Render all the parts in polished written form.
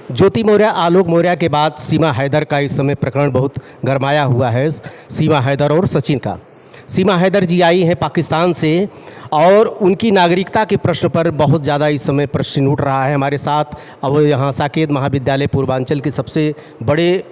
ज्योति मौर्य, आलोक मौर्य के बाद सीमा हैदर का इस समय प्रकरण बहुत गरमाया हुआ है। सीमा हैदर और सचिन का। सीमा हैदर जी आई हैं पाकिस्तान से और उनकी नागरिकता के प्रश्न पर बहुत ज़्यादा इस समय प्रश्न उठ रहा है। हमारे साथ अब यहाँ साकेत महाविद्यालय पूर्वांचल के सबसे बड़े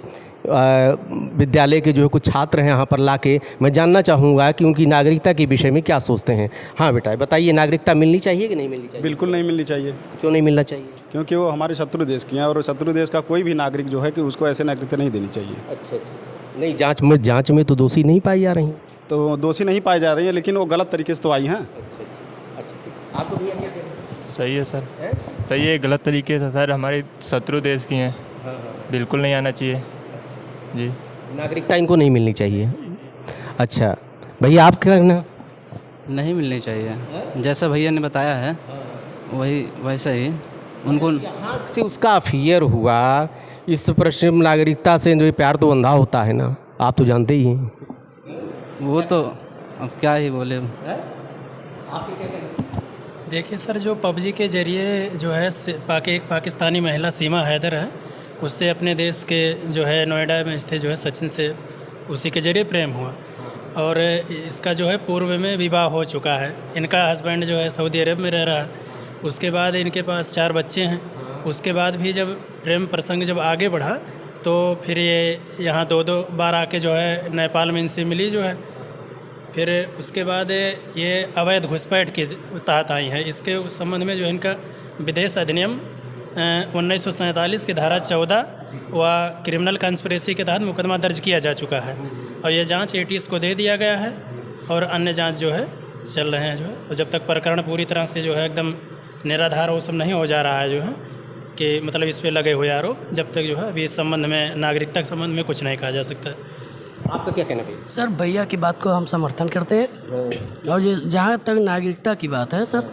विद्यालय के जो है कुछ छात्र हैं यहाँ पर लाके मैं जानना चाहूँगा कि उनकी नागरिकता के विषय में क्या सोचते हैं। हाँ बेटा बताइए, नागरिकता मिलनी चाहिए कि नहीं मिलनी चाहिए? बिल्कुल नहीं मिलनी चाहिए। क्यों नहीं मिलना चाहिए? क्योंकि वो हमारे शत्रु देश की हैं और शत्रु देश का कोई भी नागरिक जो है कि उसको ऐसे नागरिकता नहीं देनी चाहिए। अच्छा अच्छा। नहीं, जाँच में तो दोषी नहीं पाई जा रही? तो दोषी नहीं पाई जा रही है, लेकिन वो गलत तरीके से तो आई हैं। अच्छा। आपको भैया क्या कहना है? सही है सर, सही है। गलत तरीके से सर, हमारे शत्रु देश की हैं। बिल्कुल नहीं आना चाहिए जी। नागरिकता इनको नहीं मिलनी चाहिए। अच्छा भैया, आप क्या कहना? नहीं मिलनी चाहिए, जैसा भैया ने बताया है वही वैसा ही उनको। यहाँ से उसका अफेयर हुआ, इस प्रश्न नागरिकता से जो प्यार तो अंधा होता है ना, आप तो जानते ही हैं। वो तो अब क्या ही बोले। देखिए सर, जो पबजी के ज़रिए जो है एक पाकिस्तानी महिला सीमा हैदर है, उससे अपने देश के जो है नोएडा में स्थित जो है सचिन से उसी के ज़रिए प्रेम हुआ और इसका जो है पूर्व में विवाह हो चुका है। इनका हस्बैंड जो है सऊदी अरब में रह रहा है। उसके बाद इनके पास 4 बच्चे हैं। उसके बाद भी जब प्रेम प्रसंग जब आगे बढ़ा तो फिर ये यहाँ 2 बार आके जो है नेपाल में इनसे मिली जो है। फिर उसके बाद ये अवैध घुसपैठ के तहत आई है। इसके उस संबंध में जो इनका विदेश अधिनियम 1947 की धारा 14 व क्रिमिनल कंस्पिरेसी के तहत मुकदमा दर्ज किया जा चुका है और ये जांच एटीएस को दे दिया गया है और अन्य जांच जो है चल रहे हैं जो है। और जब तक प्रकरण पूरी तरह से जो है एकदम निराधार वो सब नहीं हो जा रहा है जो है कि मतलब इस पे लगे हुए आरोप, जब तक जो है अभी इस संबंध में नागरिकता के संबंध में कुछ नहीं कहा जा सकता। आपका क्या कहना है? सर भैया की बात को हम समर्थन करते हैं और जहाँ तक नागरिकता की बात है सर,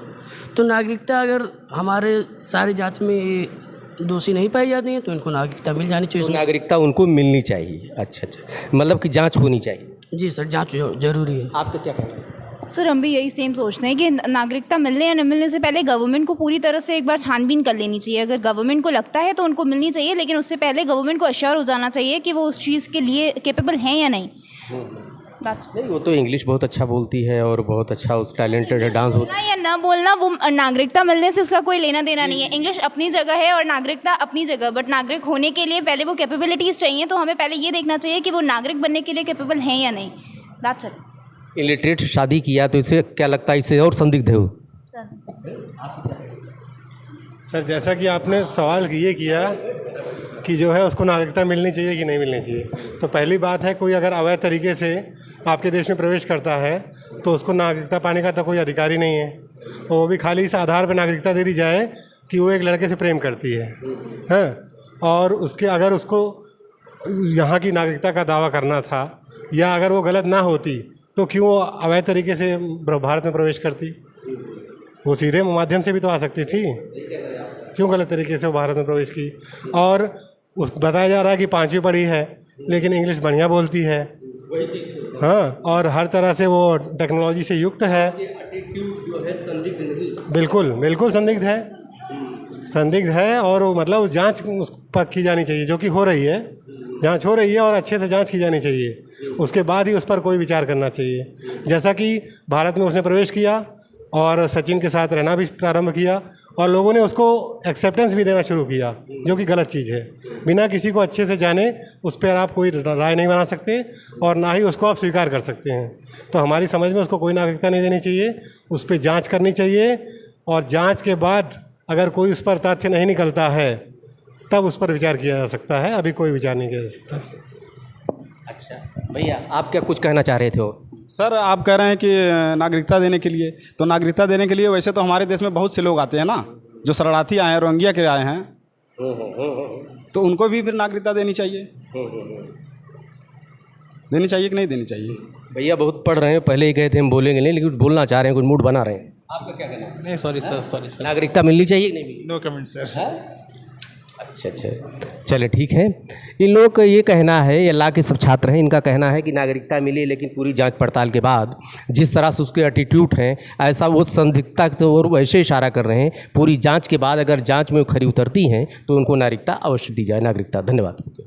तो नागरिकता अगर हमारे सारी जांच में दोषी नहीं पाई जाती है तो इनको नागरिकता मिल जानी चाहिए। तो नागरिकता उनको मिलनी चाहिए। अच्छा, मतलब कि जांच होनी चाहिए। जी सर, जांच जरूरी है। आपका क्या कहना है? सर हम भी यही सेम सोचते हैं कि नागरिकता मिलने या न मिलने से पहले गवर्नमेंट को पूरी तरह से एक बार छानबीन कर लेनी चाहिए। अगर गवर्नमेंट को लगता है तो उनको मिलनी चाहिए, लेकिन उससे पहले गवर्नमेंट को अश्योर हो जाना चाहिए कि वो उस चीज़ के लिए कैपेबल हैं या नहीं। नहीं, वो तो इंग्लिश बहुत अच्छा बोलती है और बहुत अच्छा उस टैलेंटेड है, डांस बोलना या ना बोलना वो नागरिकता मिलने से उसका कोई लेना देना नहीं है। इंग्लिश अपनी जगह है और नागरिकता अपनी जगह, बट नागरिक होने के लिए पहले वो कैपेबिलिटीज़ चाहिए। तो हमें पहले ये देखना चाहिए कि वो नागरिक बनने के लिए कैपेबल हैं या नहीं। That's it. इलिटरेट शादी किया तो इसे क्या लगता है, इससे और संदिग्ध हो? सर जैसा कि आपने सवाल ये किया कि जो है उसको नागरिकता मिलनी चाहिए कि नहीं मिलनी चाहिए, तो पहली बात है कोई अगर अवैध तरीके से आपके देश में प्रवेश करता है तो उसको नागरिकता पाने का तो कोई अधिकार ही नहीं है। और वो भी खाली इस आधार पर नागरिकता दे दी जाए कि वो एक लड़के से प्रेम करती है, हाँ, और उसके अगर उसको यहाँ की नागरिकता का दावा करना था या अगर वो गलत ना होती तो क्यों अवैध तरीके से भारत में प्रवेश करती? वो सीधे माध्यम से भी तो आ सकती थी, क्यों गलत तरीके से वो भारत में प्रवेश की? और उस बताया जा रहा है कि 5वीं पढ़ी है लेकिन इंग्लिश बढ़िया बोलती है, हाँ, और हर तरह से वो टेक्नोलॉजी से युक्त है। जो है संदिग्ध नहीं, बिल्कुल संदिग्ध है और वो मतलब जांच उस पर की जानी चाहिए, जो कि हो रही है, जांच हो रही है और अच्छे से जांच की जानी चाहिए। उसके बाद ही उस पर कोई विचार करना चाहिए। जैसा कि भारत में उसने प्रवेश किया और सचिन के साथ रहना भी प्रारंभ किया और लोगों ने उसको एक्सेप्टेंस भी देना शुरू किया, जो कि गलत चीज़ है। बिना किसी को अच्छे से जाने उस पर आप कोई राय नहीं बना सकते और ना ही उसको आप स्वीकार कर सकते हैं। तो हमारी समझ में उसको कोई नागरिकता नहीं देनी चाहिए, उस पर जांच करनी चाहिए और जांच के बाद अगर कोई उस पर तथ्य नहीं निकलता है तब उस पर विचार किया जा सकता है। अभी कोई विचार नहीं किया जा सकता। अच्छा भैया, आप क्या कुछ कहना चाह रहे थे? सर आप कह रहे हैं कि नागरिकता देने के लिए, तो नागरिकता देने के लिए वैसे तो हमारे देश में बहुत से लोग आते हैं ना, जो शरणार्थी आए हैं, रोहिंग्या के आए हैं, तो उनको भी फिर नागरिकता देनी चाहिए। देनी चाहिए कि नहीं देनी चाहिए? भैया बहुत पढ़ रहे हैं, पहले ही गए थे हम बोलेंगे नहीं, लेकिन बोलना चाह रहे हैं, कुछ मूड बना रहे हैं। आपका क्या कहना है? नहीं सॉरी सर नागरिकता मिलनी चाहिए कि नहीं मिलनी? No comment sir. अच्छा, चले ठीक है। इन लोगों का ये कहना है, ये अल्लाह के सब छात्र हैं, इनका कहना है कि नागरिकता मिली लेकिन पूरी जांच पड़ताल के बाद जिस तरह से उसके एटीट्यूड हैं, ऐसा वो संदिग्धता की ओर वैसे इशारा कर रहे हैं। पूरी जांच के बाद अगर जांच में वो खरी उतरती हैं तो उनको नागरिकता अवश्य दी जाए। नागरिकता। धन्यवाद।